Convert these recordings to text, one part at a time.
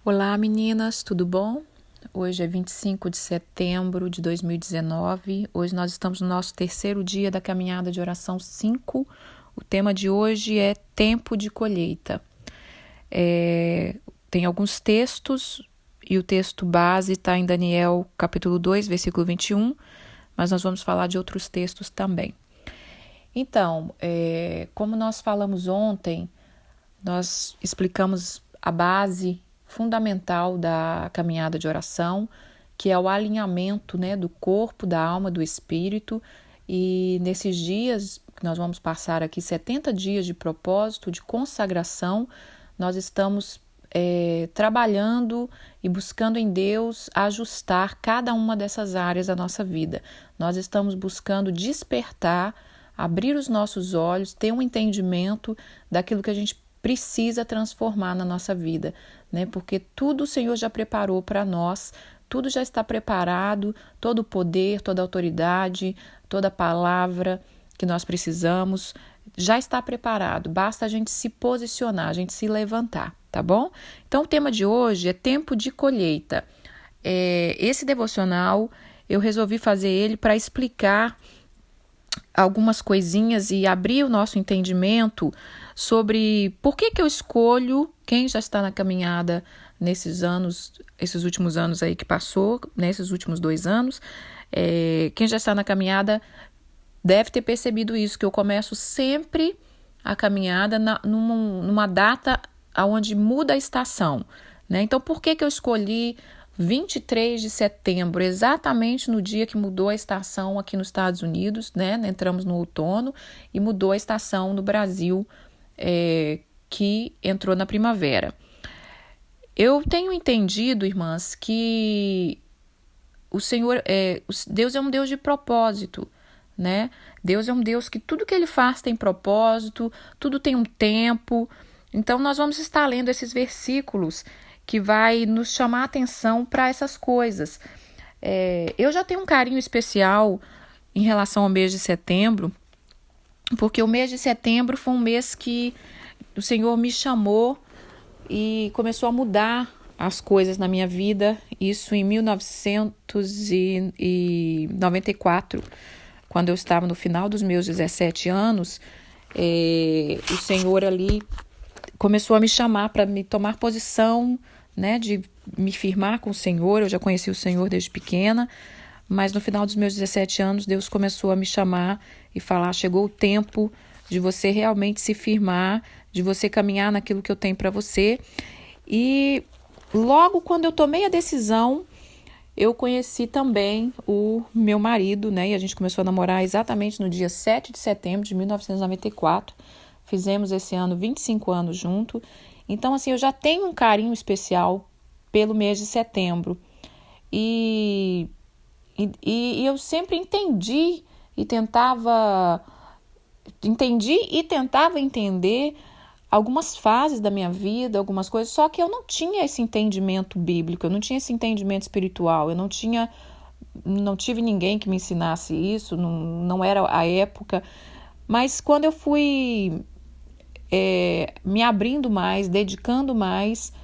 Olá meninas, tudo bom? Hoje é 25 de setembro de 2019. Hoje nós estamos no nosso terceiro dia da caminhada de oração 5. O tema de hoje é tempo de colheita. Tem alguns textos e o texto base está em Daniel capítulo 2, versículo 21, mas nós vamos falar de outros textos também. Então, como nós falamos ontem, nós explicamos a base fundamental da caminhada de oração, que é o alinhamento, do corpo, da alma, do espírito. E nesses dias, que nós vamos passar aqui 70 dias de propósito, de consagração, nós estamos trabalhando e buscando em Deus ajustar cada uma dessas áreas da nossa vida. Nós estamos buscando despertar, abrir os nossos olhos, ter um entendimento daquilo que a gente precisa transformar na nossa vida, porque tudo o Senhor já preparou para nós, tudo já está preparado, todo o poder, toda a autoridade, toda a palavra que nós precisamos já está preparado, basta a gente se posicionar, a gente se levantar, tá bom? Então o tema de hoje é tempo de colheita. Esse devocional eu resolvi fazer ele para explicar algumas coisinhas e abrir o nosso entendimento sobre por que eu escolho, quem já está na caminhada nesses anos, esses últimos anos aí que passou, nesses últimos 2 anos, quem já está na caminhada deve ter percebido isso, que eu começo sempre a caminhada numa data onde muda a estação, Então, por que eu escolhi 23 de setembro, exatamente no dia que mudou a estação aqui nos Estados Unidos, Entramos no outono e mudou a estação no Brasil, que entrou na primavera. Eu tenho entendido, irmãs, que o Senhor, Deus é um Deus de propósito, Deus é um Deus que tudo que Ele faz tem propósito, tudo tem um tempo. Então, nós vamos estar lendo esses versículos que vai nos chamar a atenção para essas coisas. Eu já tenho um carinho especial em relação ao mês de setembro, porque o mês de setembro foi um mês que o Senhor me chamou e começou a mudar as coisas na minha vida, isso em 1994, quando eu estava no final dos meus 17 anos, o Senhor ali começou a me chamar para me tomar posição, de me firmar com o Senhor. Eu já conheci o Senhor desde pequena, mas no final dos meus 17 anos, Deus começou a me chamar e falar: chegou o tempo de você realmente se firmar, de você caminhar naquilo que eu tenho para você. E logo quando eu tomei a decisão, eu conheci também o meu marido, e a gente começou a namorar exatamente no dia 7 de setembro de 1994. Fizemos esse ano 25 anos juntos. Então, assim, eu já tenho um carinho especial pelo mês de setembro. E eu sempre entendi e tentava entender algumas fases da minha vida, algumas coisas, só que eu não tinha esse entendimento bíblico, eu não tinha esse entendimento espiritual, não tive ninguém que me ensinasse isso, não era a época. Mas quando eu fui me abrindo mais, dedicando mais,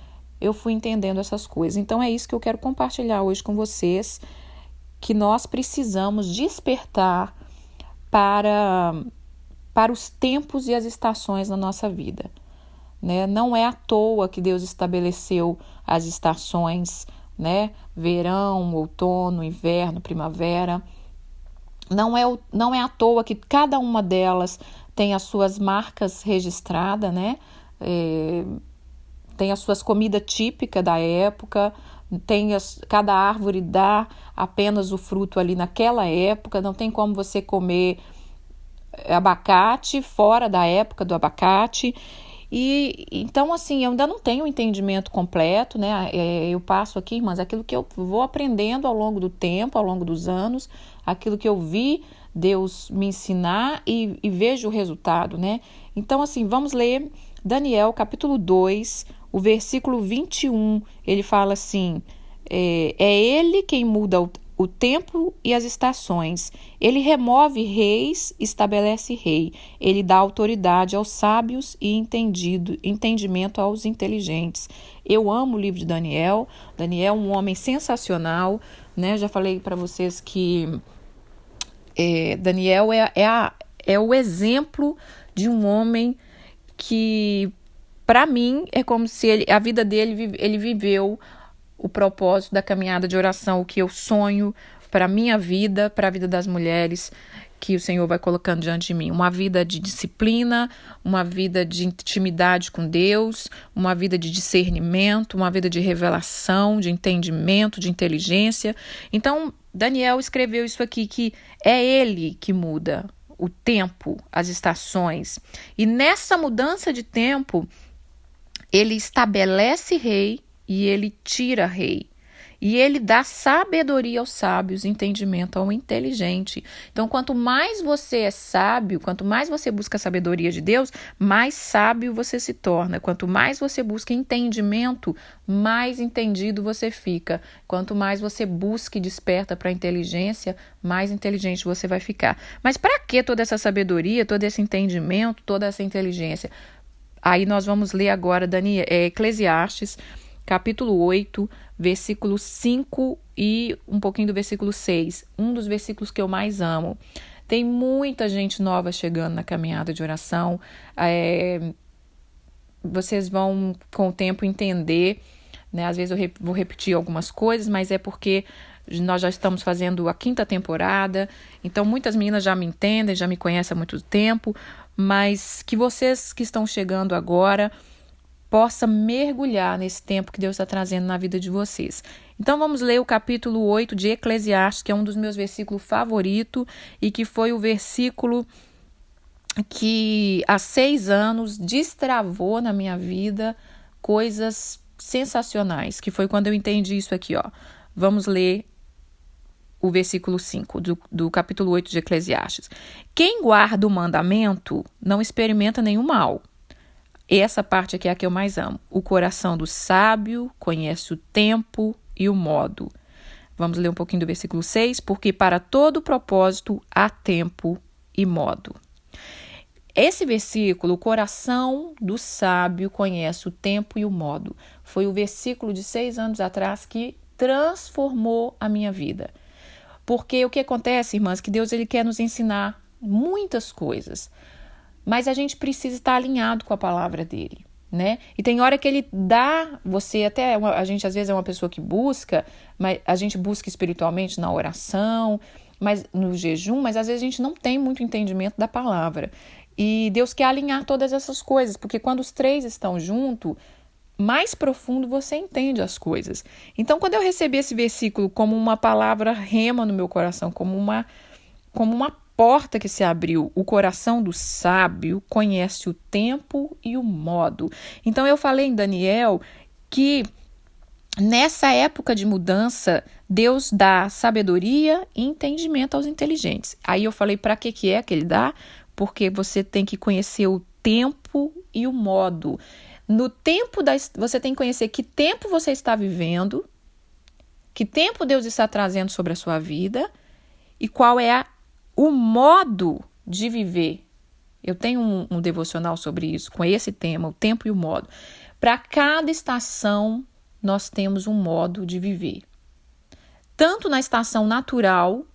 eu fui entendendo essas coisas. Então é isso que eu quero compartilhar hoje com vocês, que nós precisamos despertar para os tempos e as estações na nossa vida. Não é à toa que Deus estabeleceu as estações, verão, outono, inverno, primavera. Não é à toa que cada uma delas tem as suas marcas registradas, tem as suas comidas típicas da época, cada árvore dá apenas o fruto ali naquela época, não tem como você comer abacate fora da época do abacate. E então, assim, eu ainda não tenho o entendimento completo, eu passo aqui, irmãs, aquilo que eu vou aprendendo ao longo do tempo, ao longo dos anos, aquilo que eu vi Deus me ensinar e vejo o resultado, Então, assim, vamos ler Daniel, capítulo 2, o versículo 21, ele fala assim: é ele quem muda o tempo e as estações. Ele remove reis, estabelece rei. Ele dá autoridade aos sábios e entendimento aos inteligentes. Eu amo o livro de Daniel. Daniel é um homem sensacional, né? Já falei para vocês que Daniel é o exemplo de um homem que, para mim, é como se a vida dele, ele viveu o propósito da caminhada de oração, o que eu sonho para a minha vida, para a vida das mulheres que o Senhor vai colocando diante de mim. Uma vida de disciplina, uma vida de intimidade com Deus, uma vida de discernimento, uma vida de revelação, de entendimento, de inteligência. Então, Daniel escreveu isso aqui, que é ele que muda o tempo, as estações. E nessa mudança de tempo, ele estabelece rei e ele tira rei. E ele dá sabedoria aos sábios, entendimento ao inteligente. Então, quanto mais você é sábio, quanto mais você busca a sabedoria de Deus, mais sábio você se torna. Quanto mais você busca entendimento, mais entendido você fica. Quanto mais você busca e desperta para a inteligência, mais inteligente você vai ficar. Mas para que toda essa sabedoria, todo esse entendimento, toda essa inteligência? Aí nós vamos ler agora Eclesiastes, capítulo 8, versículo 5 e um pouquinho do versículo 6. Um dos versículos que eu mais amo. Tem muita gente nova chegando na caminhada de oração. Vocês vão, com o tempo, entender, né? Às vezes eu vou repetir algumas coisas, mas é porque nós já estamos fazendo a 5ª temporada. Então, muitas meninas já me entendem, já me conhecem há muito tempo. Mas que vocês que estão chegando agora possa mergulhar nesse tempo que Deus está trazendo na vida de vocês. Então vamos ler o capítulo 8 de Eclesiastes, que é um dos meus versículos favoritos e que foi o versículo que há 6 anos destravou na minha vida coisas sensacionais, que foi quando eu entendi isso aqui, ó. Vamos ler o versículo 5 do capítulo 8 de Eclesiastes. Quem guarda o mandamento não experimenta nenhum mal. Essa parte aqui é a que eu mais amo. O coração do sábio conhece o tempo e o modo. Vamos ler um pouquinho do versículo 6. Porque para todo propósito há tempo e modo. Esse versículo, o coração do sábio conhece o tempo e o modo, foi o versículo de 6 anos atrás que transformou a minha vida. Porque o que acontece, irmãs, que Deus ele quer nos ensinar muitas coisas. Mas a gente precisa estar alinhado com a palavra dele, né? E tem hora que ele dá, a gente às vezes é uma pessoa que busca, mas a gente busca espiritualmente na oração, mas no jejum, mas às vezes a gente não tem muito entendimento da palavra. E Deus quer alinhar todas essas coisas, porque quando os 3 estão juntos, mais profundo você entende as coisas. Então, quando eu recebi esse versículo como uma palavra rema no meu coração, como uma porta que se abriu, o coração do sábio conhece o tempo e o modo. Então eu falei em Daniel que nessa época de mudança, Deus dá sabedoria e entendimento aos inteligentes. Aí eu falei para que é que ele dá? Porque você tem que conhecer o tempo e o modo. No tempo você tem que conhecer que tempo você está vivendo, que tempo Deus está trazendo sobre a sua vida e qual é o modo de viver. Eu tenho um devocional sobre isso, com esse tema, o tempo e o modo. Para cada estação, nós temos um modo de viver. Tanto na estação natural,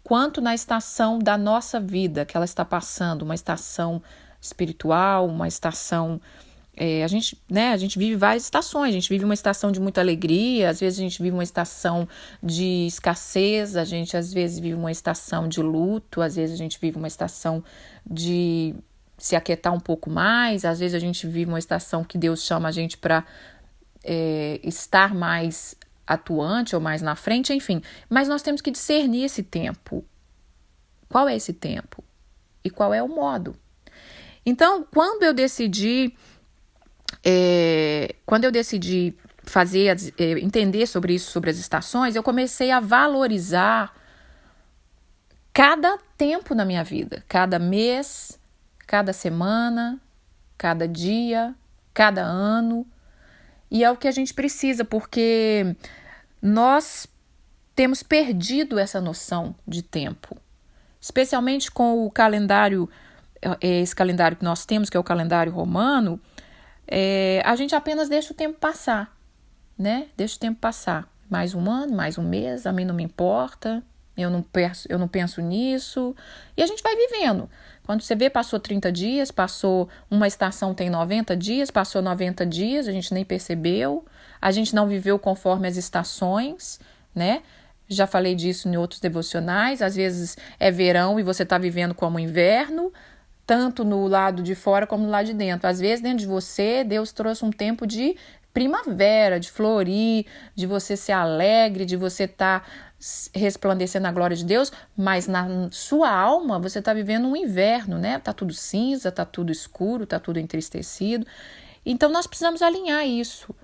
quanto na estação da nossa vida, que ela está passando, uma estação espiritual, uma estação... A gente vive várias estações, a gente vive uma estação de muita alegria, às vezes a gente vive uma estação de escassez, a gente às vezes vive uma estação de luto, às vezes a gente vive uma estação de se aquietar um pouco mais, às vezes a gente vive uma estação que Deus chama a gente para estar mais atuante ou mais na frente, enfim. Mas nós temos que discernir esse tempo. Qual é esse tempo? E qual é o modo? Então, quando eu decidi entender sobre isso, sobre as estações, eu comecei a valorizar cada tempo na minha vida, cada mês, cada semana, cada dia, cada ano. E é o que a gente precisa, porque nós temos perdido essa noção de tempo, especialmente com o calendário, esse calendário que nós temos, que é o calendário romano. A gente apenas deixa o tempo passar, né? Deixa o tempo passar. Mais um ano, mais um mês, a mim não me importa, eu não penso nisso. E a gente vai vivendo. Quando você vê, passou 30 dias, passou uma estação tem 90 dias, passou 90 dias, a gente nem percebeu, a gente não viveu conforme as estações, né? Já falei disso em outros devocionais. Às vezes é verão e você está vivendo como inverno, tanto no lado de fora como no lado de dentro. Às vezes, dentro de você, Deus trouxe um tempo de primavera, de florir, de você ser alegre, de você estar resplandecendo a glória de Deus, mas na sua alma você está vivendo um inverno, né? Tá tudo cinza, tá tudo escuro, tá tudo entristecido. Então, nós precisamos alinhar isso.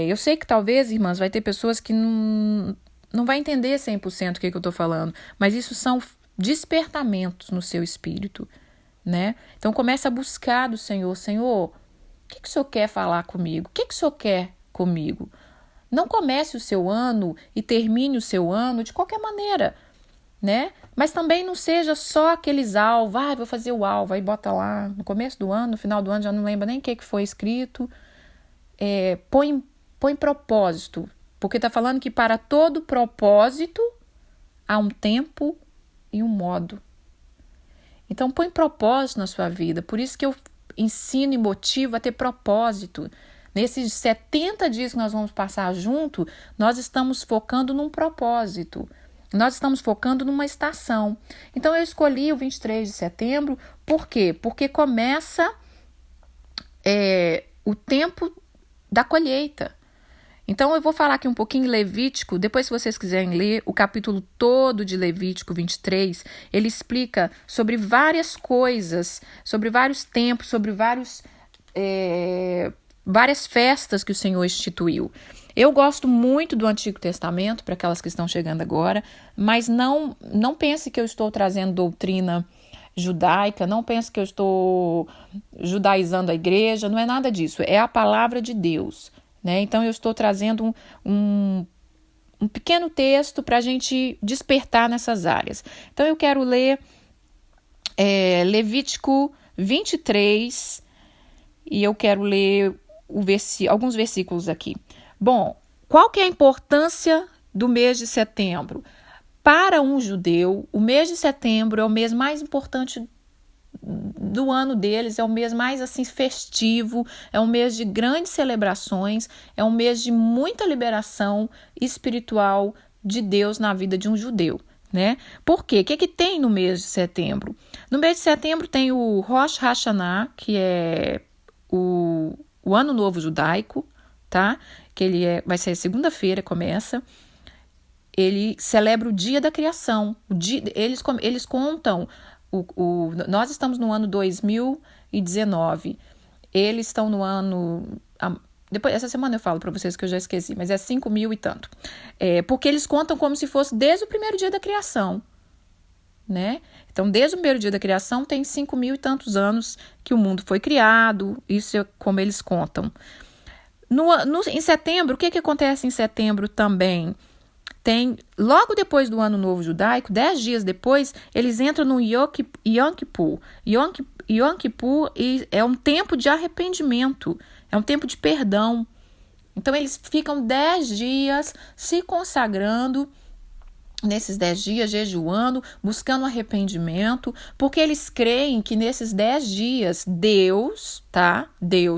Eu sei que talvez, irmãs, vai ter pessoas que não vai entender 100% o que eu estou falando, mas isso são despertamentos no seu espírito, né? Então comece a buscar do Senhor. Senhor, o que o Senhor quer falar comigo? O que o Senhor quer comigo? Não comece o seu ano e termine o seu ano de qualquer maneira, né? Mas também não seja só aqueles alvos, vou fazer o alvo, aí bota lá no começo do ano, no final do ano já não lembra nem o que foi escrito. Põe propósito, porque está falando que para todo propósito há um tempo e um modo. Então põe propósito na sua vida. Por isso que eu ensino e motivo a ter propósito. Nesses 70 dias que nós vamos passar junto, nós estamos focando num propósito. Nós estamos focando numa estação. Então eu escolhi o 23 de setembro. Por quê? Porque começa o tempo da colheita. Então eu vou falar aqui um pouquinho em Levítico, depois se vocês quiserem ler o capítulo todo de Levítico 23, ele explica sobre várias coisas, sobre vários tempos, sobre várias festas que o Senhor instituiu. Eu gosto muito do Antigo Testamento, para aquelas que estão chegando agora, mas não pense que eu estou trazendo doutrina judaica, não pense que eu estou judaizando a igreja, não é nada disso, é a palavra de Deus, né? Então eu estou trazendo um pequeno texto para a gente despertar nessas áreas. Então eu quero ler Levítico 23 e eu quero ler alguns versículos aqui. Bom, qual que é a importância do mês de setembro? Para um judeu, o mês de setembro é o mês mais importante do ano deles, é o mês mais assim festivo, é um mês de grandes celebrações, é um mês de muita liberação espiritual de Deus na vida de um judeu, né? Por quê? O que tem no mês de setembro? No mês de setembro tem o Rosh Hashanah, que é o Ano Novo Judaico, tá? Que vai ser segunda-feira, começa. Ele celebra o dia da criação. Eles contam, nós estamos no ano 2019, eles estão no ano... Depois, essa semana eu falo para vocês que eu já esqueci, mas é 5.000 e tanto. Porque eles contam como se fosse desde o primeiro dia da criação, né? Então, desde o primeiro dia da criação, tem 5.000 e tantos anos que o mundo foi criado, isso é como eles contam. Em setembro, o que acontece em setembro também? Logo depois do Ano Novo Judaico, 10 dias depois, eles entram no Yom Kippur. Yom Kippur é um tempo de arrependimento, é um tempo de perdão. Então, eles ficam 10 dias se consagrando, nesses 10 dias, jejuando, buscando arrependimento, porque eles creem que nesses 10 dias, Deus,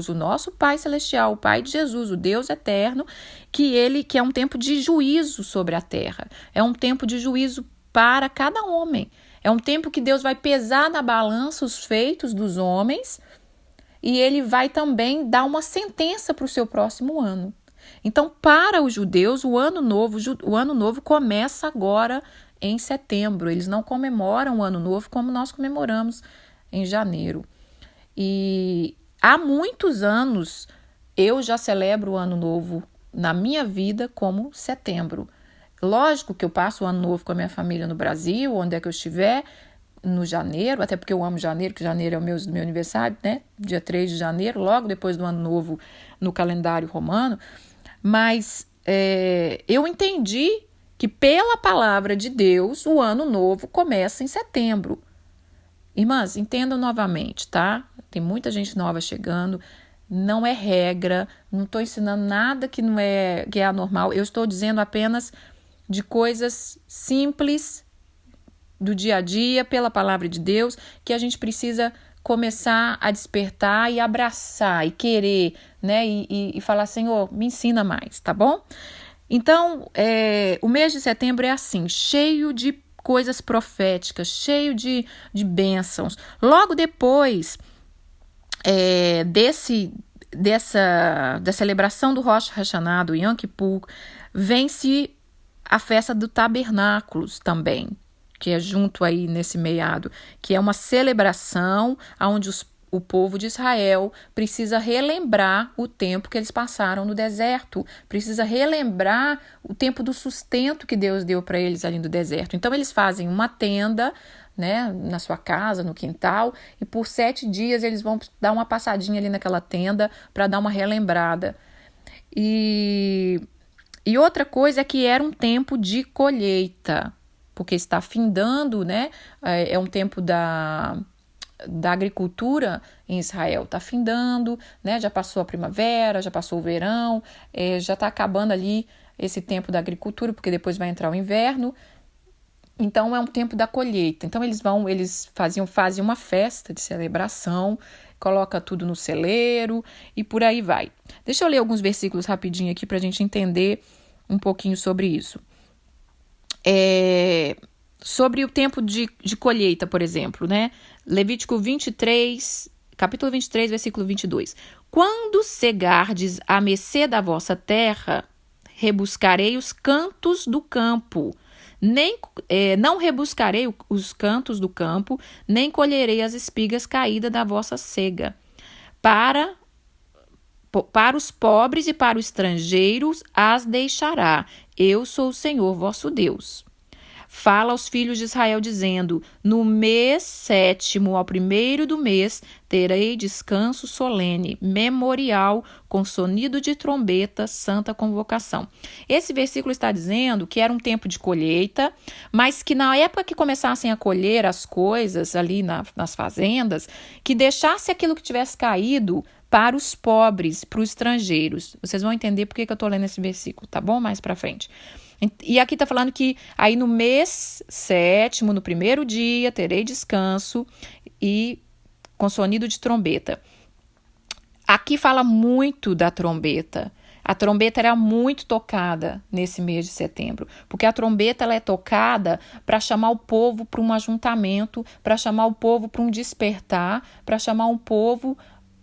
o nosso Pai Celestial, o Pai de Jesus, o Deus eterno, que é um tempo de juízo sobre a terra, é um tempo de juízo para cada homem, é um tempo que Deus vai pesar na balança os feitos dos homens e ele vai também dar uma sentença para o seu próximo ano. Então, para os judeus, o ano novo começa agora em setembro. Eles não comemoram o ano novo como nós comemoramos em janeiro. E há muitos anos eu já celebro o ano novo na minha vida como setembro. Lógico que eu passo o ano novo com a minha família no Brasil, onde é que eu estiver, no janeiro, até porque eu amo janeiro, que janeiro é o meu aniversário, né? Dia 3 de janeiro, logo depois do ano novo no calendário romano. Mas eu entendi que pela palavra de Deus, o ano novo começa em setembro. Irmãs, entendam novamente, tá? Tem muita gente nova chegando, não é regra, não estou ensinando nada que é anormal, eu estou dizendo apenas de coisas simples do dia a dia, pela palavra de Deus, que a gente precisa começar a despertar e abraçar e querer, né? E falar, Senhor, me ensina mais, tá bom? Então, o mês de setembro é assim, cheio de coisas proféticas, cheio de bênçãos. Logo depois da celebração do Rosh Hashanah, do Yom Kippur, vem-se a festa do Tabernáculos também, que é junto aí nesse meado, que é uma celebração onde o povo de Israel precisa relembrar o tempo que eles passaram no deserto, precisa relembrar o tempo do sustento que Deus deu para eles ali no deserto. Então eles fazem uma tenda, né, na sua casa, no quintal, e por 7 dias eles vão dar uma passadinha ali naquela tenda para dar uma relembrada. E outra coisa é que era um tempo de colheita, porque está findando, né? É um tempo da agricultura em Israel, está findando, né? Já passou a primavera, já passou o verão, já está acabando ali esse tempo da agricultura, porque depois vai entrar o inverno. Então é um tempo da colheita. Então eles fazem uma festa de celebração, coloca tudo no celeiro e por aí vai. Deixa eu ler alguns versículos rapidinho aqui para a gente entender um pouquinho sobre isso. Sobre o tempo de colheita, por exemplo, né? Levítico 23, capítulo 23, versículo 22. Quando cegardes a mercê da vossa terra, rebuscarei os cantos do campo, não rebuscarei os cantos do campo, nem colherei as espigas caídas da vossa cega. Para os pobres e para os estrangeiros as deixará. Eu sou o Senhor vosso Deus. Fala aos filhos de Israel, dizendo: no mês 7º, ao 1º do mês, terei descanso solene, memorial, com sonido de trombeta, santa convocação. Esse versículo está dizendo que era um tempo de colheita, mas que na época que começassem a colher as coisas ali nas fazendas, que deixasse aquilo que tivesse caído para os pobres, para os estrangeiros. Vocês vão entender por que eu estou lendo esse versículo, tá bom? Mais para frente. E aqui está falando que aí no mês 7º, no 1º dia, terei descanso e com sonido de trombeta. Aqui fala muito da trombeta. A trombeta era muito tocada nesse mês de setembro, porque a trombeta ela é tocada para chamar o povo para um ajuntamento, para chamar o povo para um despertar, para chamar o povo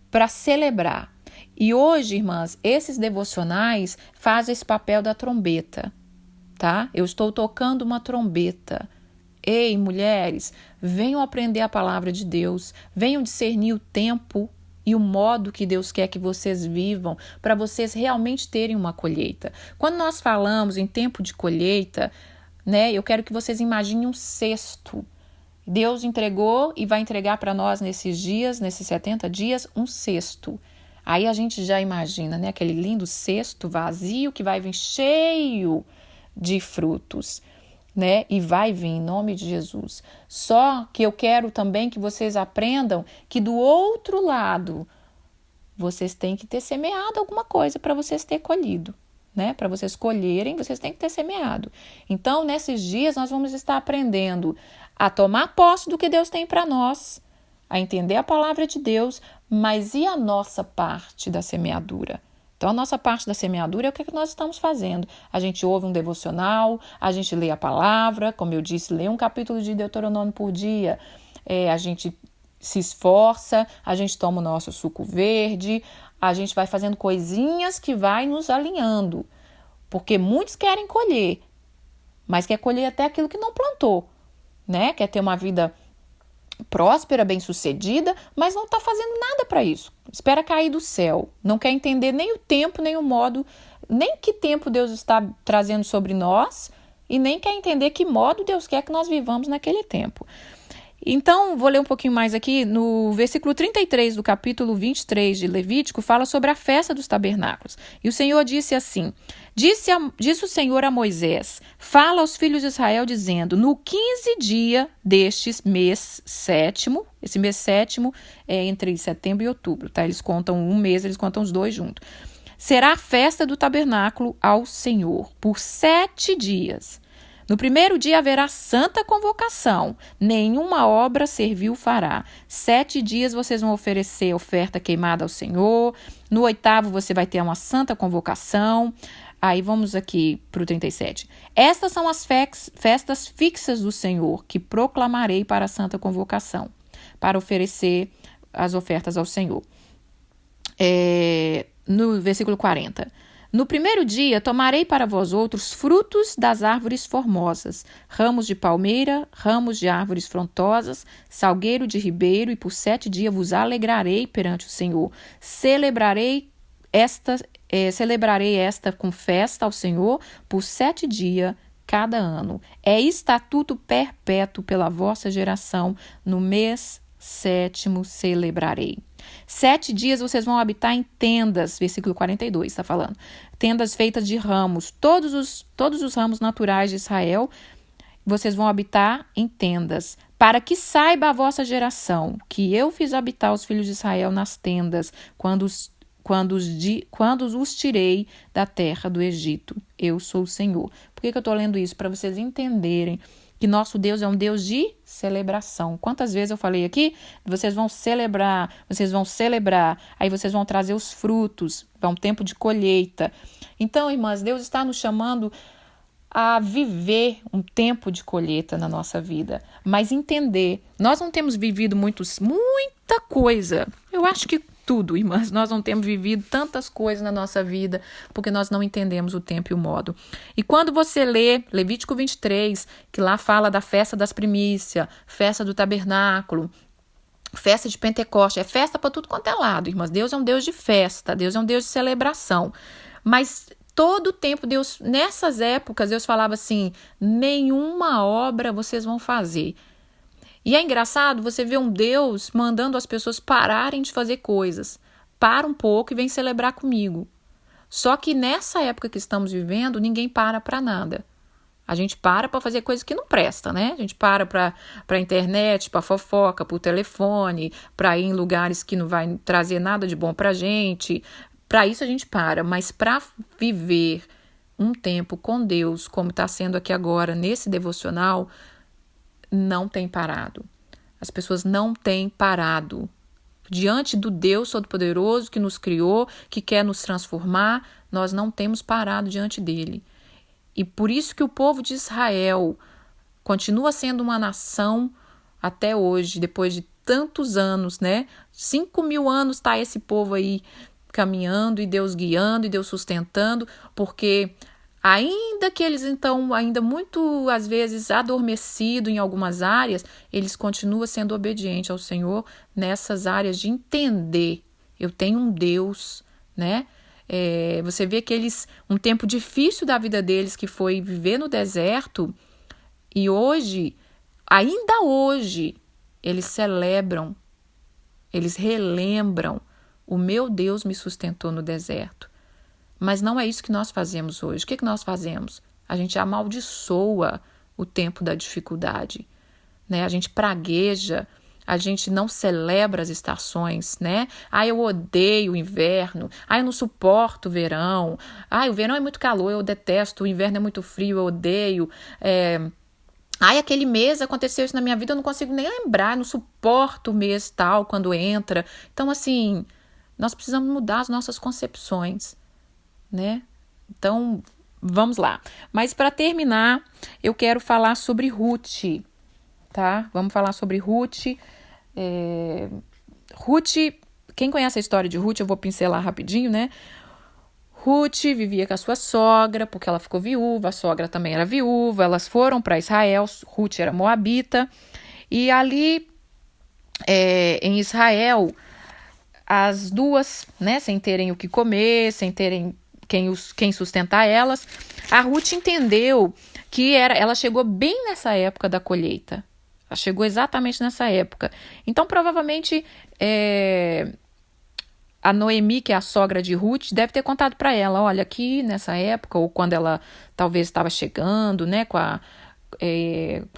para celebrar. E hoje, irmãs, esses devocionais fazem esse papel da trombeta. Tá? Eu estou tocando uma trombeta. Ei, mulheres, venham aprender a palavra de Deus, venham discernir o tempo e o modo que Deus quer que vocês vivam, para vocês realmente terem uma colheita. Quando nós falamos em tempo de colheita, né, eu quero que vocês imaginem um cesto. Deus entregou e vai entregar para nós nesses dias, nesses 70 dias, um cesto. Aí a gente já imagina, né, aquele lindo cesto vazio que vai vir cheio de frutos, né? E vai vir em nome de Jesus. Só que eu quero também que vocês aprendam que do outro lado vocês têm que ter semeado alguma coisa para vocês terem colhido, né? Para vocês colherem, vocês têm que ter semeado. Então, nesses dias nós vamos estar aprendendo a tomar posse do que Deus tem para nós, a entender a palavra de Deus, mas e a nossa parte da semeadura? Então, a nossa parte da semeadura é o que nós estamos fazendo. A gente ouve um devocional, a gente lê a palavra, como eu disse, lê um capítulo de Deuteronômio por dia, a gente se esforça, a gente toma o nosso suco verde, a gente vai fazendo coisinhas que vai nos alinhando. Porque muitos querem colher, mas quer colher até aquilo que não plantou, né? Quer ter uma vida próspera, bem-sucedida, mas não está fazendo nada para isso. Espera cair do céu. Não quer entender nem o tempo, nem o modo, nem que tempo Deus está trazendo sobre nós e nem quer entender que modo Deus quer que nós vivamos naquele tempo. Então, vou ler um pouquinho mais aqui. No versículo 33 do capítulo 23 de Levítico, fala sobre a festa dos tabernáculos. E o Senhor disse assim, disse o Senhor a Moisés, fala aos filhos de Israel, dizendo, no 15 dia deste mês sétimo, esse mês sétimo é entre setembro e outubro, tá? Eles contam um mês, eles contam os dois juntos. Será a festa do tabernáculo ao Senhor, por 7 dias. No primeiro dia haverá santa convocação, nenhuma obra servil fará. 7 dias vocês vão oferecer oferta queimada ao Senhor. No 8º você vai ter uma santa convocação. Aí vamos aqui para o 37. Estas são as festas fixas do Senhor, que proclamarei para a santa convocação, para oferecer as ofertas ao Senhor. No versículo 40. No primeiro dia tomarei para vós outros frutos das árvores formosas, ramos de palmeira, ramos de árvores frontosas, salgueiro de ribeiro, e por 7 dias vos alegrarei perante o Senhor. Celebrarei esta com festa ao Senhor por 7 dias cada ano. É estatuto perpétuo pela vossa geração, no mês 7º celebrarei. 7 dias vocês vão habitar em tendas, versículo 42 está falando. Tendas feitas de ramos, todos os ramos naturais de Israel, vocês vão habitar em tendas, para que saiba a vossa geração, que eu fiz habitar os filhos de Israel nas tendas, quando os tirei da terra do Egito. Eu sou o Senhor. Por que eu estou lendo isso? Para vocês entenderem que nosso Deus é um Deus de celebração. Quantas vezes eu falei aqui? Vocês vão celebrar, aí vocês vão trazer os frutos, é um tempo de colheita. Então, irmãs, Deus está nos chamando a viver um tempo de colheita na nossa vida, mas entender, nós não temos vivido muita coisa, eu acho que tudo, irmãs, nós não temos vivido tantas coisas na nossa vida, porque nós não entendemos o tempo e o modo. E quando você lê Levítico 23, que lá fala da festa das primícias, festa do tabernáculo, festa de Pentecoste, é festa para tudo quanto é lado, irmãs. Deus é um Deus de festa, Deus é um Deus de celebração. Mas todo o tempo, Deus, nessas épocas, Deus falava assim, nenhuma obra vocês vão fazer. E é engraçado você ver um Deus mandando as pessoas pararem de fazer coisas. Para um pouco e vem celebrar comigo. Só que nessa época que estamos vivendo, ninguém para nada. A gente para fazer coisas que não presta, né? A gente para a internet, para fofoca, para o telefone, para ir em lugares que não vai trazer nada de bom para a gente. Para isso a gente para, mas para viver um tempo com Deus, como está sendo aqui agora nesse devocional, não tem parado. As pessoas não têm parado. Diante do Deus Todo-Poderoso que nos criou, que quer nos transformar, nós não temos parado diante dele. E por isso que o povo de Israel continua sendo uma nação até hoje, depois de tantos anos, né? 5.000 anos está esse povo aí caminhando e Deus guiando e Deus sustentando, porque ainda que eles então, ainda muito às vezes adormecido em algumas áreas, eles continuam sendo obedientes ao Senhor nessas áreas de entender, eu tenho um Deus, né? Você vê que um tempo difícil da vida deles, que foi viver no deserto, e hoje, ainda hoje, eles celebram, eles relembram, o meu Deus me sustentou no deserto. Mas não é isso que nós fazemos hoje. O que nós fazemos? A gente amaldiçoa o tempo da dificuldade, né? A gente pragueja, a gente não celebra as estações, né? Eu odeio o inverno, eu não suporto o verão, o verão é muito calor, eu detesto, o inverno é muito frio, eu odeio, aquele mês aconteceu isso na minha vida, eu não consigo nem lembrar, não suporto o mês tal quando entra. Então, assim, nós precisamos mudar as nossas concepções, né? Então, vamos lá. Mas para terminar, eu quero falar sobre Ruth, tá? Vamos falar sobre Ruth. Ruth, quem conhece a história de Ruth, eu vou pincelar rapidinho, né? Ruth vivia com a sua sogra, porque ela ficou viúva, a sogra também era viúva, elas foram para Israel, Ruth era moabita, e ali em Israel, as duas, né, sem terem o que comer, sem terem quem sustentar elas, a Ruth entendeu que ela chegou bem nessa época da colheita. chegou exatamente nessa época. Então, provavelmente, a Noemi, que é a sogra de Ruth, deve ter contado para ela, olha, aqui nessa época, ou quando ela talvez estava chegando, né, com a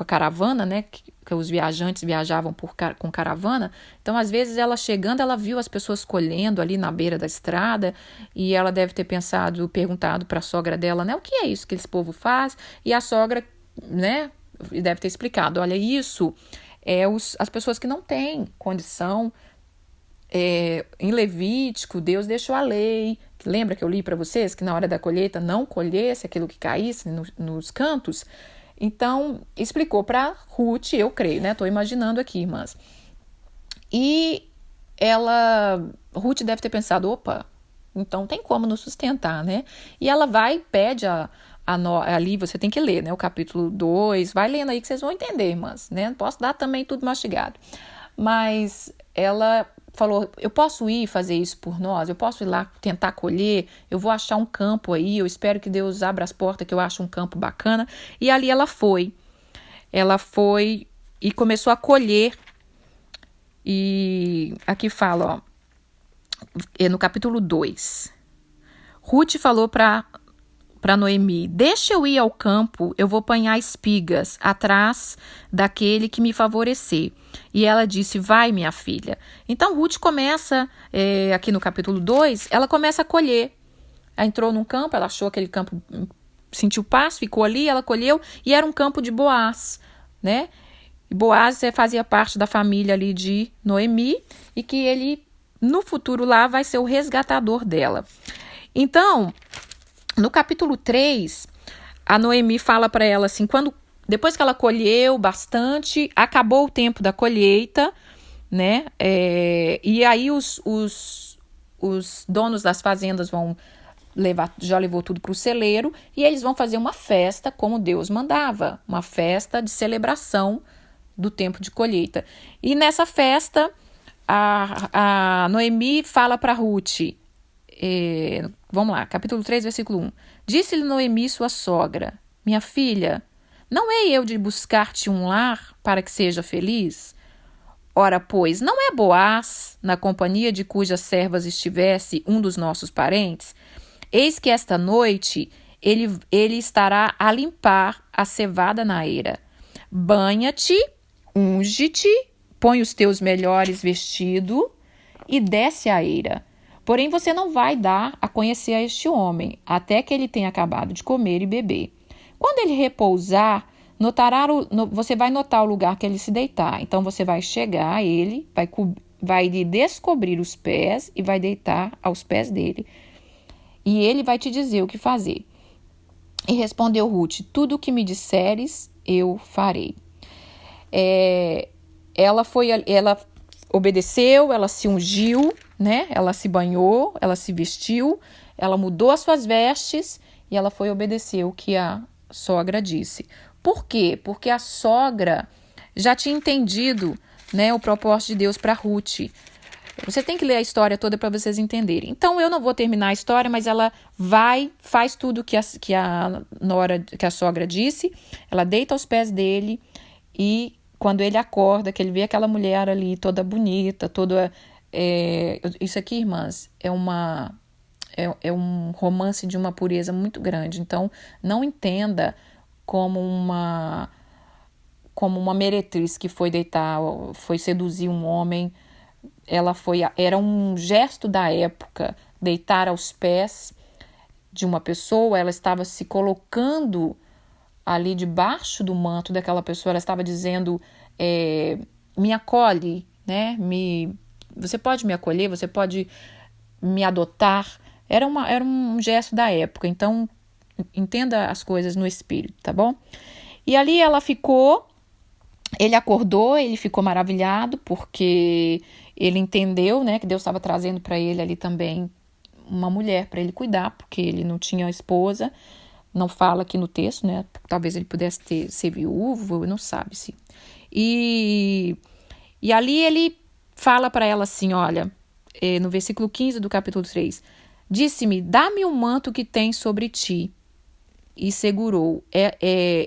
caravana, né, que os viajantes viajavam com caravana. Então, às vezes, ela chegando, ela viu as pessoas colhendo ali na beira da estrada, e ela deve ter perguntado para a sogra dela, né, o que é isso que esse povo faz? E a sogra, né, deve ter explicado, olha, isso as pessoas que não têm condição. Em Levítico, Deus deixou a lei. Lembra que eu li para vocês que na hora da colheita não colhesse aquilo que caísse nos cantos? Então, explicou para Ruth, eu creio, né? Estou imaginando aqui, irmãs. E Ruth deve ter pensado, opa, então tem como nos sustentar, né? E ela vai e pede ali, você tem que ler, né? O capítulo 2, vai lendo aí que vocês vão entender, irmãs, né? Não posso dar também tudo mastigado. Mas ela falou, eu posso ir fazer isso por nós? Eu posso ir lá tentar colher? Eu vou achar um campo aí, eu espero que Deus abra as portas, que eu ache um campo bacana. E ali ela foi. Ela foi e começou a colher. E aqui fala, ó, no capítulo 2. Ruth falou para Noemi, deixa eu ir ao campo, eu vou apanhar espigas atrás daquele que me favorecer. E ela disse, vai minha filha. Então Ruth começa, aqui no capítulo 2, ela começa a colher. Ela entrou num campo, ela achou aquele campo, sentiu paz, ficou ali, ela colheu, e era um campo de Boaz, né? E Boaz fazia parte da família ali de Noemi, e que ele, no futuro lá, vai ser o resgatador dela. Então, no capítulo 3, a Noemi fala para ela assim, depois que ela colheu bastante, acabou o tempo da colheita, né? E aí os donos das fazendas vão já levou tudo para o celeiro, e eles vão fazer uma festa como Deus mandava, uma festa de celebração do tempo de colheita. E nessa festa, a Noemi fala para Ruth, vamos lá, capítulo 3, versículo 1. Disse-lhe Noemi, sua sogra, minha filha, não hei eu de buscar-te um lar para que seja feliz? Ora, pois, não é Boaz, na companhia de cujas servas estivesse um dos nossos parentes? Eis que esta noite ele estará a limpar a cevada na eira. Banha-te, unge-te, põe os teus melhores vestidos e desce à eira. Porém, você não vai dar a conhecer a este homem, até que ele tenha acabado de comer e beber. Quando ele repousar, você vai notar o lugar que ele se deitar. Então, você vai chegar a ele, vai lhe descobrir os pés e vai deitar aos pés dele. E ele vai te dizer o que fazer. E respondeu Ruth, tudo o que me disseres, eu farei. Ela obedeceu, ela se ungiu, né? Ela se banhou, ela se vestiu, ela mudou as suas vestes e ela foi obedecer o que a sogra disse. Por quê? Porque a sogra já tinha entendido, né, o propósito de Deus para Ruth. Você tem que ler a história toda para vocês entenderem. Então, eu não vou terminar a história, mas ela faz tudo que a sogra disse, ela deita aos pés dele e quando ele acorda, que ele vê aquela mulher ali toda bonita, toda... isso aqui, irmãs, é um romance de uma pureza muito grande. Então, não entenda como uma meretriz que foi seduzir um homem. Era um gesto da época, deitar aos pés de uma pessoa. Ela estava se colocando ali debaixo do manto daquela pessoa. Ela estava dizendo, me acolhe, né? Você pode me acolher, você pode me adotar. Era um gesto da época, então entenda as coisas no espírito, tá bom? E ali ele acordou, ele ficou maravilhado, porque ele entendeu, né, que Deus estava trazendo para ele ali também uma mulher para ele cuidar, porque ele não tinha esposa, não fala aqui no texto, né, talvez ele pudesse ser viúvo, não sabe se. E ali ele fala para ela assim, olha, no versículo 15 do capítulo 3, disse-me, dá-me o manto que tens sobre ti. e segurou.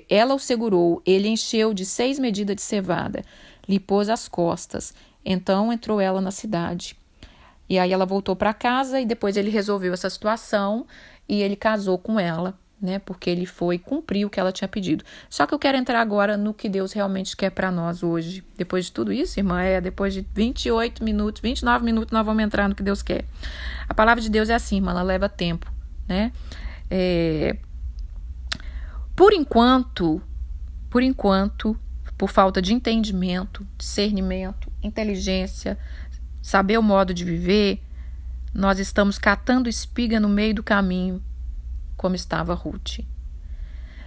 Ela o segurou, ele encheu de 6 medidas de cevada, lhe pôs as costas. Então entrou ela na cidade. E aí ela voltou para casa e depois ele resolveu essa situação e ele casou com ela, né? Porque ele foi cumprir o que ela tinha pedido. Só que eu quero entrar agora no que Deus realmente quer para nós hoje. Depois de tudo isso, irmã, depois de 28 minutos, 29 minutos, nós vamos entrar no que Deus quer. A palavra de Deus é assim, irmã, ela leva tempo, né? Por enquanto, por falta de entendimento, discernimento, inteligência, saber o modo de viver, nós estamos catando espiga no meio do caminho, como estava Ruth.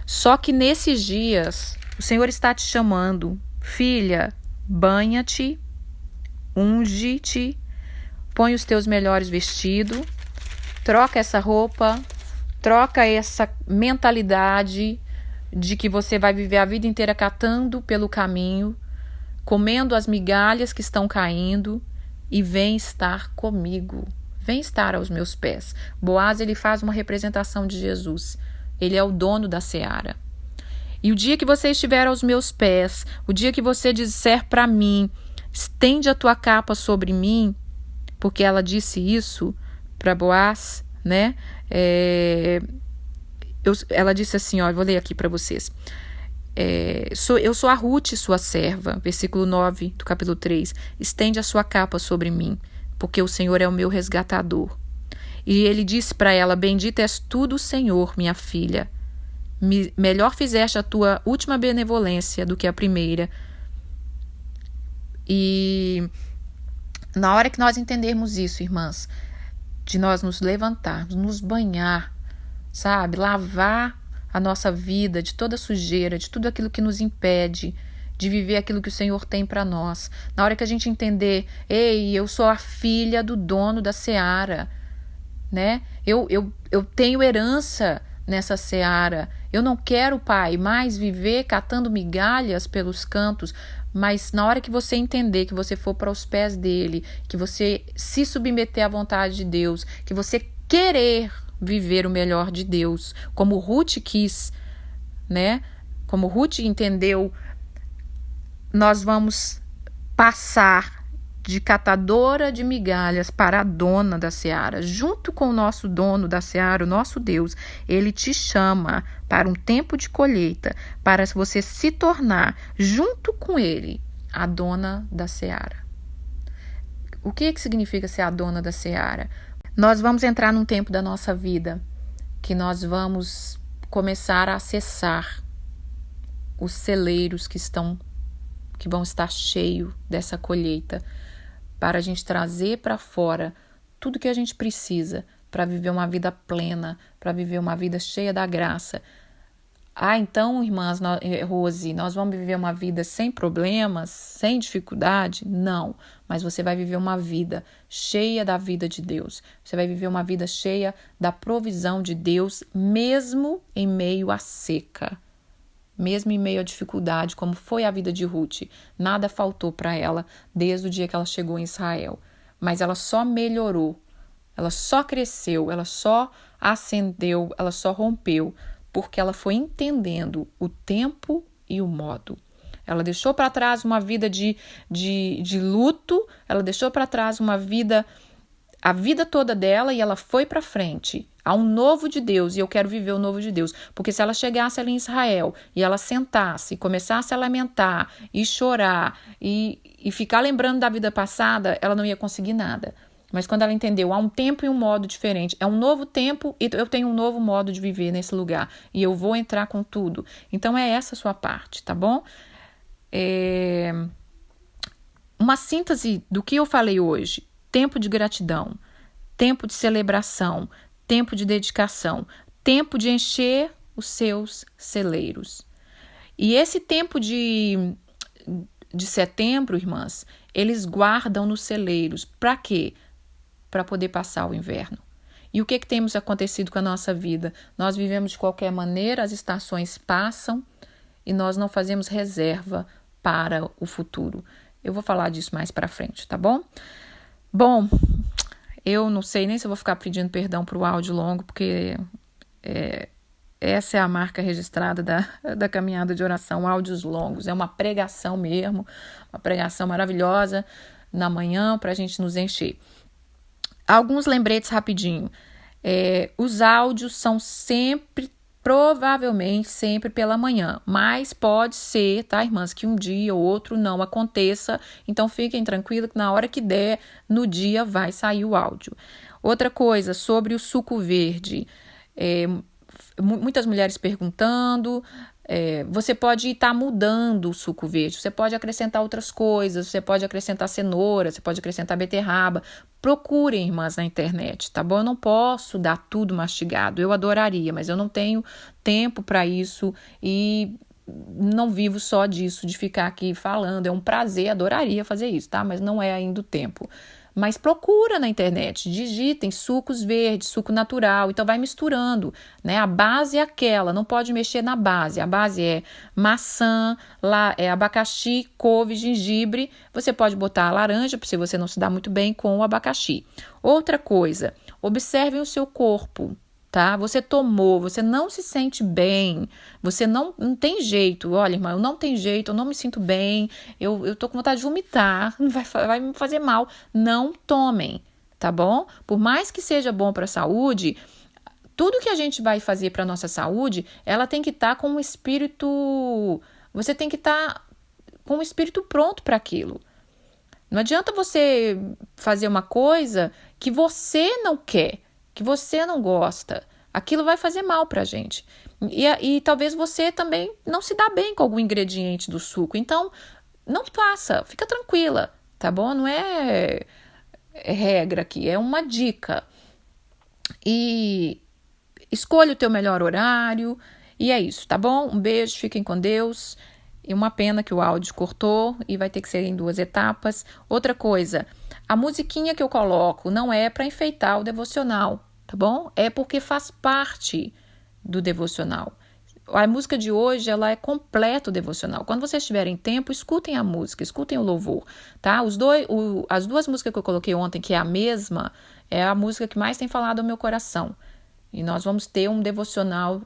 Só que nesses dias, o Senhor está te chamando, filha, banha-te, unge-te, põe os teus melhores vestidos, troca essa roupa, troca essa mentalidade de que você vai viver a vida inteira catando pelo caminho, comendo as migalhas que estão caindo, e vem estar comigo, vem estar aos meus pés. Boaz, ele faz uma representação de Jesus. Ele é o dono da seara. E o dia que você estiver aos meus pés, o dia que você disser para mim, estende a tua capa sobre mim, porque ela disse isso para Boaz, né? Ela disse assim, eu vou ler aqui para vocês. Eu sou a Ruth, sua serva, versículo 9 do capítulo 3, estende a sua capa sobre mim, porque o Senhor é o meu resgatador. E ele disse para ela, bendita és tu do Senhor, minha filha, melhor fizeste a tua última benevolência do que a primeira. E na hora que nós entendermos isso, irmãs, de nós nos levantarmos, nos banhar, sabe, lavar a nossa vida de toda sujeira, de tudo aquilo que nos impede de viver aquilo que o Senhor tem para nós. Na hora que a gente entender, eu sou a filha do dono da seara, né? Eu tenho herança nessa seara. Eu não quero, Pai, mais viver catando migalhas pelos cantos, mas na hora que você entender, que você for para os pés dele, que você se submeter à vontade de Deus, que você querer viver o melhor de Deus, como Ruth quis, né? Como Ruth entendeu, nós vamos passar de catadora de migalhas para a dona da seara, junto com o nosso dono da seara, o nosso Deus. Ele te chama para um tempo de colheita, para você se tornar, junto com ele, a dona da seara. O que significa ser a dona da seara? Nós vamos entrar num tempo da nossa vida que nós vamos começar a acessar os celeiros que vão estar cheios dessa colheita, para a gente trazer para fora tudo que a gente precisa para viver uma vida plena, para viver uma vida cheia da graça. Então, irmãs, Rose, nós vamos viver uma vida sem problemas, sem dificuldade? Não, mas você vai viver uma vida cheia da vida de Deus. Você vai viver uma vida cheia da provisão de Deus, mesmo em meio à seca, mesmo em meio à dificuldade, como foi a vida de Ruth. Nada faltou para ela desde o dia que ela chegou em Israel, mas ela só melhorou, ela só cresceu, ela só ascendeu, ela só rompeu, porque ela foi entendendo o tempo e o modo. Ela deixou para trás uma vida de luto, ela deixou para trás a vida toda dela, e ela foi para frente. Há um novo de Deus, e eu quero viver o novo de Deus. Porque se ela chegasse ali em Israel, e ela sentasse, começasse a lamentar, e chorar, e ficar lembrando da vida passada, ela não ia conseguir nada. Mas quando ela entendeu, há um tempo e um modo diferente. É um novo tempo e eu tenho um novo modo de viver nesse lugar. E eu vou entrar com tudo. Então é essa a sua parte, tá bom? Uma síntese do que eu falei hoje. Tempo de gratidão, tempo de celebração, tempo de dedicação, tempo de encher os seus celeiros. E esse tempo de setembro, irmãs, eles guardam nos celeiros. Para quê? Para poder passar o inverno. E o que temos acontecido com a nossa vida? Nós vivemos de qualquer maneira, as estações passam e nós não fazemos reserva para o futuro. Eu vou falar disso mais para frente, tá bom? Bom, eu não sei nem se eu vou ficar pedindo perdão para o áudio longo, porque essa é a marca registrada da caminhada de oração, áudios longos. É uma pregação mesmo, uma pregação maravilhosa na manhã para a gente nos encher. Alguns lembretes rapidinho. Os áudios são provavelmente sempre pela manhã, mas pode ser, tá, irmãs, que um dia ou outro não aconteça, então fiquem tranquilos que na hora que der, no dia vai sair o áudio. Outra coisa, sobre o suco verde, muitas mulheres perguntando, você pode estar mudando o suco verde, você pode acrescentar outras coisas, você pode acrescentar cenoura, você pode acrescentar beterraba. Procurem, irmãs, na internet, tá bom? Eu não posso dar tudo mastigado, eu adoraria, mas eu não tenho tempo para isso e não vivo só disso, de ficar aqui falando. É um prazer, adoraria fazer isso, tá? Mas não é ainda o tempo. Mas procura na internet, digitem sucos verdes, suco natural, então vai misturando, né? A base é aquela, não pode mexer na base. A base é maçã, abacaxi, couve, gengibre. Você pode botar a laranja, se você não se dá muito bem com o abacaxi. Outra coisa, observem o seu corpo. Tá? Você tomou, você não se sente bem, você não tem jeito. Olha, irmã, eu não tenho jeito, eu não me sinto bem, eu tô com vontade de vomitar, vai me fazer mal. Não tomem, tá bom? Por mais que seja bom para a saúde, tudo que a gente vai fazer para nossa saúde, ela tem que estar com o espírito. Você tem que estar com o espírito pronto para aquilo. Não adianta você fazer uma coisa que você não quer, que você não gosta. Aquilo vai fazer mal pra gente. E talvez você também não se dá bem com algum ingrediente do suco. Então, não faça, fica tranquila, tá bom? Não é regra aqui, é uma dica. E escolha o teu melhor horário. E é isso, tá bom? Um beijo, fiquem com Deus. E uma pena que o áudio cortou e vai ter que ser em 2 etapas. Outra coisa, a musiquinha que eu coloco não é para enfeitar o devocional, tá bom? É porque faz parte do devocional. A música de hoje, ela é completa o devocional. Quando vocês tiverem tempo, escutem a música, escutem o louvor, tá? As 2 músicas que eu coloquei ontem, que é a mesma, é a música que mais tem falado ao meu coração. E nós vamos ter um devocional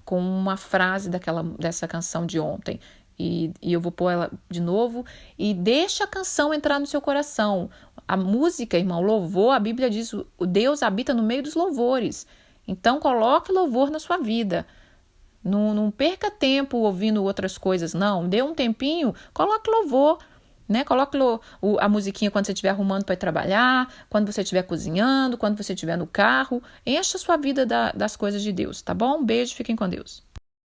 com uma frase dessa canção de ontem. E eu vou pôr ela de novo. E deixa a canção entrar no seu coração. A música, irmão, louvor, a Bíblia diz, o Deus habita no meio dos louvores. Então, coloque louvor na sua vida. Não perca tempo ouvindo outras coisas, não. Dê um tempinho, coloque louvor, né? Coloque a musiquinha quando você estiver arrumando para ir trabalhar, quando você estiver cozinhando, quando você estiver no carro. Encha a sua vida das coisas de Deus, tá bom? Um beijo, fiquem com Deus.